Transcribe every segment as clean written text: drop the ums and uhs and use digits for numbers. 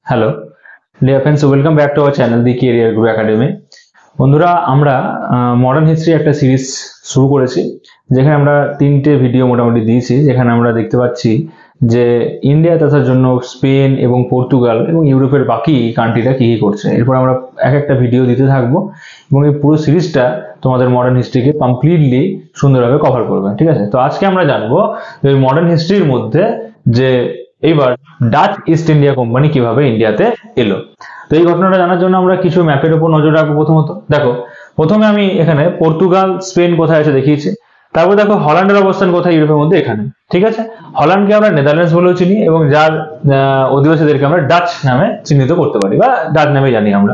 Hello dear friends, welcome back to our channel the career grow academy. বন্ধুরা, আমরা modern history একটা series শুরু করেছি, যেখানে আমরা 3টে ভিডিও মোটামুটি দিয়েছি, যেখানে আমরা দেখতে পাচ্ছি যে ইন্ডিয়া তথার জন্য স্পেন এবং পর্তুগাল এবং ইউরোপের বাকি কান্ট্রিটা কী কী করছে। এরপর আমরা এক একটা ভিডিও দিতে থাকবো এবং এই পুরো সিরিজটা তোমাদের মডার্ন হিস্ট্রিকে কমপ্লিটলি সুন্দরভাবে কভার করবে। ঠিক আছে, তো আজকে আমরা জানবো এই মডার্ন হিস্ট্রির মধ্যে যে এইবার ডাচ ইস্ট ইন্ডিয়া কোম্পানি কিভাবে ইন্ডিয়াতে এলো। তো এই ঘটনাটা জানার জন্য আমরা কিছু ম্যাপের উপর নজর রাখবো। প্রথমত দেখো, প্রথমে আমি এখানে পর্তুগাল স্পেন কোথায় আছে দেখিয়েছি। তারপর দেখো হল্যান্ডের অবস্থান কোথায় ইউরোপের মধ্যে, এখানে। ঠিক আছে, হল্যান্ডকে আমরা নেদারল্যান্ডস বলেও চিনি এবং যার অধিবাসীদেরকে আমরা ডাচ নামে চিহ্নিত করতে পারি বা ডাচ নামে জানি আমরা।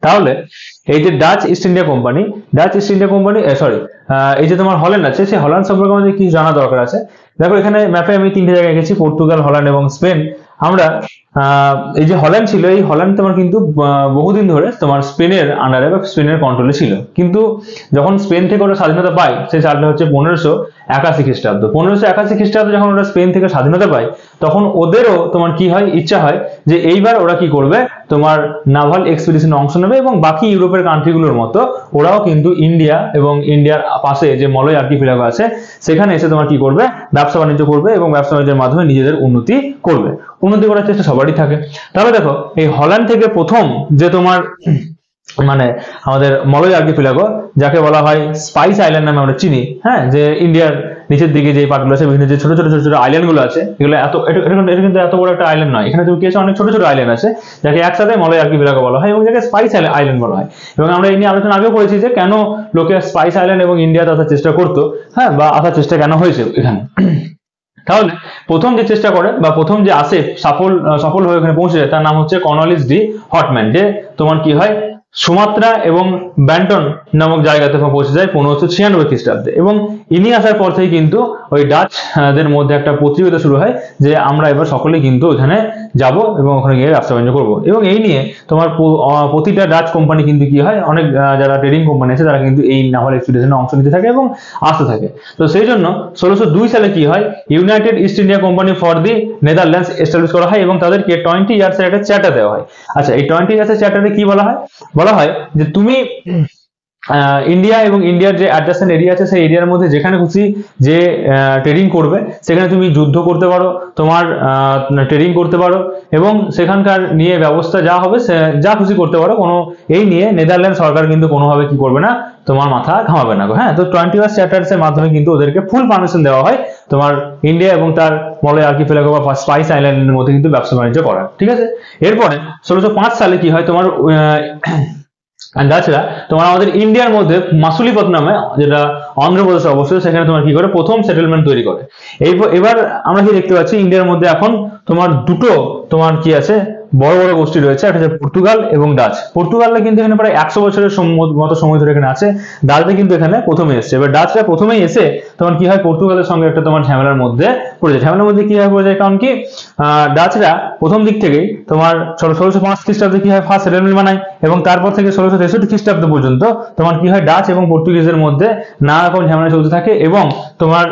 তাহলে এই যে ডাচ ইস্ট ইন্ডিয়া কোম্পানি, এই যে তোমার হল্যান্ড আছে, সেই হল্যান্ড সম্পর্কে আমাদের কি জানা দরকার আছে। দেখো এখানে ম্যাপে আমি 3টে জায়গায় রেখেছি, পর্তুগাল, হল্যান্ড এবং স্পেন। আমরা এই যে হল্যান্ড ছিল, এই হল্যান্ড তোমার কিন্তু বহুদিন ধরে তোমার স্পেনের আন্ডারে বা স্পেনের কন্ট্রোলে ছিল। কিন্তু যখন স্পেন থেকে ওরা স্বাধীনতা পায়, সেই সালটা হচ্ছে 1581 খ্রিস্টাব্দ। 1581 খ্রিস্টাব্দে যখন ওরা স্পেন থেকে স্বাধীনতা পায়, তখন ওদেরও তোমার কি হয়, ইচ্ছা হয় যে এইবার ওরা কি করবে, তোমার নাভাল এক্সপিডিশনে অংশ নেবে এবং বাকি ইউরোপের কান্ট্রিগুলোর মতো ওরাও কিন্তু ইন্ডিয়া এবং ইন্ডিয়ার পাশে যে মলয় আর্কিপেলাগো আছে, সেখানে এসে তোমার কি করবে, ব্যবসা বাণিজ্য করবে এবং ব্যবসা বাণিজ্যের মাধ্যমে নিজেদের উন্নতি করবে। উন্নতি করার চেষ্টা সবারই থাকে। তাহলে দেখো, এই হল্যান্ড থেকে প্রথম যে তোমার মানে আমাদের মলয় আর্কিপেলাগো, যাকে বলা হয় স্পাইস আইল্যান্ড নামে আমরা চিনি, হ্যাঁ, যে ইন্ডিয়ার নিচের দিকে যে পার্টগুলো আছে, বিভিন্ন যে ছোট ছোট ছোট ছোট আইল্যান্ড গুলো আছে, এগুলো এটা কিন্তু এত বড় একটা আইল্যান্ড নয়। এখানে তুমি কি আছে, অনেক ছোট ছোট আইল্যান্ড আছে, যাকে একসাথে মলয় আর্কিপেলাগো বলা হয় এবং যাকে স্পাইস আইল্যান্ড বলা হয়। এবং আমরা এই নিয়ে আলোচনা আগেও করেছি যে কেন লোকে স্পাইস আইল্যান্ড এবং ইন্ডিয়াতে আসার চেষ্টা করতো, হ্যাঁ, বা আসার চেষ্টা কেন হয়েছে এখানে। তাহলে প্রথম যে চেষ্টা করে বা প্রথম যে আসে সফল হয়ে ওখানে পৌঁছে যায়, তার নাম হচ্ছে কর্নওয়ালিস ডি হটম্যান। যে তোমার কি হয়, সুমাত্রা এবং ব্যান্টন নামক জায়গাতে পৌঁছে যায় 1596 খ্রিস্টাব্দে। এবং ইনি আসার পর থেকে কিন্তু ওই ডাচ দের মধ্যে একটা প্রতিযোগিতা শুরু হয় যে আমরা এবার সকলেই কিন্তু ওখানে যাব এবং ওখানে গিয়ে ব্যবসা বাণিজ্য করবো। এবং এই নিয়ে তোমার প্রতিটা ডাচ কোম্পানি কিন্তু কি হয়, অনেক যারা ট্রেডিং কোম্পানি আছে তারা কিন্তু এই নাভাল এক্সপিডিশনে অংশ নিতে থাকে এবং আসতে থাকে। তো সেই জন্য 1602 সালে কি হয়, United east India company for the Netherlands establish করা হয় এবং তাদেরকে 20 ইয়ার্সের একটা চার্টার দেওয়া হয়। আচ্ছা, এই 20 ইয়ার্সের চার্টারে কি বলা হয়, বলা হয় যে তুমি ইন্ডিয়া এবং ইন্ডিয়ার যে অ্যাডজাসেন্ট এরিয়া আছে, সেই এরিয়ার মধ্যে যেখানে খুশি যে ট্রেডিং করবে, সেখানে তুমি যুদ্ধ করতে পারো, তোমার ট্রেডিং করতে পারো এবং সেখানকার নিয়ে ব্যবস্থা যা হবে যা খুশি করতে পারো। কোনো এই নিয়ে নেদারল্যান্ড সরকার কিন্তু কোনোভাবে কি করবে না, তোমার মাথা ঘামাবে না। হ্যাঁ, তো 20 ইয়ার্স চার্টার্সের মাধ্যমে কিন্তু ওদেরকে ফুল পারমিশন দেওয়া হয় তোমার ইন্ডিয়া এবং তার মলয় আর্কিপেলাগো বা স্পাইস আইল্যান্ডের মধ্যে কিন্তু ব্যবসা বাণিজ্য করার। ঠিক আছে, এরপরে 1605 সালে কি হয়, তোমার ডাচরা তোমার আমাদের ইন্ডিয়ার মধ্যে মাসুলিপত্তনমে, যেটা অন্ধ্রপ্রদেশে অবস্থিত, সেখানে তোমার কি করে প্রথম সেটেলমেন্ট তৈরি করে। এবার আমরা কি দেখতে পাচ্ছি, ইন্ডিয়ার মধ্যে এখন তোমার দুটো তোমার কি আছে, বড় বড় গোষ্ঠী রয়েছে, একটা হচ্ছে পর্তুগাল এবং ডাচ। পর্তুগালরা কিন্তু এখানে প্রায় 100 বছরের মতো সময় ধরে এখানে আছে। ডাচরা কিন্তু এখানে প্রথমে এসছে। এবার ডাচরা প্রথমেই এসে তোমার কি হয়, পর্তুগালের সঙ্গে একটা তোমার ঝামেলার মধ্যে পড়ে যায়। ঝামেলার মধ্যে কি হয় পড়ে যায়, কারণ কি ডাচরা প্রথম দিক থেকেই তোমার 1605 খ্রিস্টাব্দে কি হয়, ফার্স্ট সেটেলমেন্ট বানায় এবং তারপর থেকে 1663 খ্রিস্টাব্দ পর্যন্ত তোমার কি হয়, ডাচ এবং পর্তুগিজের মধ্যে নানা রকম ঝামেলা চলতে থাকে। এবং তোমার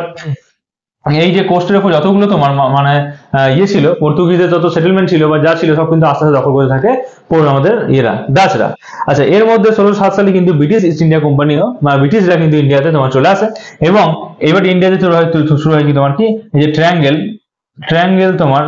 এই যে কোস্টের উপর যতগুলো তোমার মানে ইয়ে ছিল, পর্তুগিজের যত সেটেলমেন্ট ছিল বা যা ছিল, সব কিন্তু আস্তে আস্তে দখল করে থাকে আমাদের ডাচরা। আচ্ছা, এর মধ্যে 1607 সালে কিন্তু ব্রিটিশ ইস্ট ইন্ডিয়া কোম্পানিও বা ব্রিটিশরা কিন্তু ইন্ডিয়াতে তোমার চলে আসে এবং এবার ইন্ডিয়াতে শুরু হয় কি তোমার কি, এই যে ট্রায়াঙ্গেল তোমার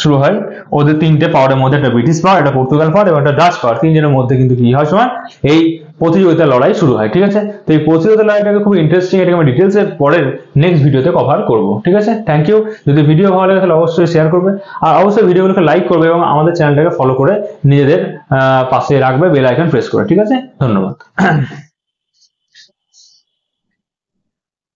শুরু হয়। ওদের 3টে পাওয়ারের মধ্যে, একটা ব্রিটিশ পাওয়ার, একটা পর্তুগাল পাওয়ার এবং একটা ডাচ পাওয়ার, 3জনের মধ্যে কিন্তু কি হয়, সময় এই প্রতিযোগিতার লড়াই শুরু হয়। ঠিক আছে, তো এই প্রতিযোগিতার লড়াইটাকে খুব ইন্টারেস্টিং, এটাকে আমি ডিটেলসে পরের নেক্সট ভিডিওতে কভার করব। ঠিক আছে, থ্যাংক ইউ। যদি ভিডিও ভালো লাগে তাহলে অবশ্যই শেয়ার করবে আর অবশ্যই ভিডিওগুলোকে লাইক করবে এবং আমাদের চ্যানেলটাকে ফলো করে নিজেদের পাশে রাখবে বেল আইকন প্রেস করে। ঠিক আছে, ধন্যবাদ।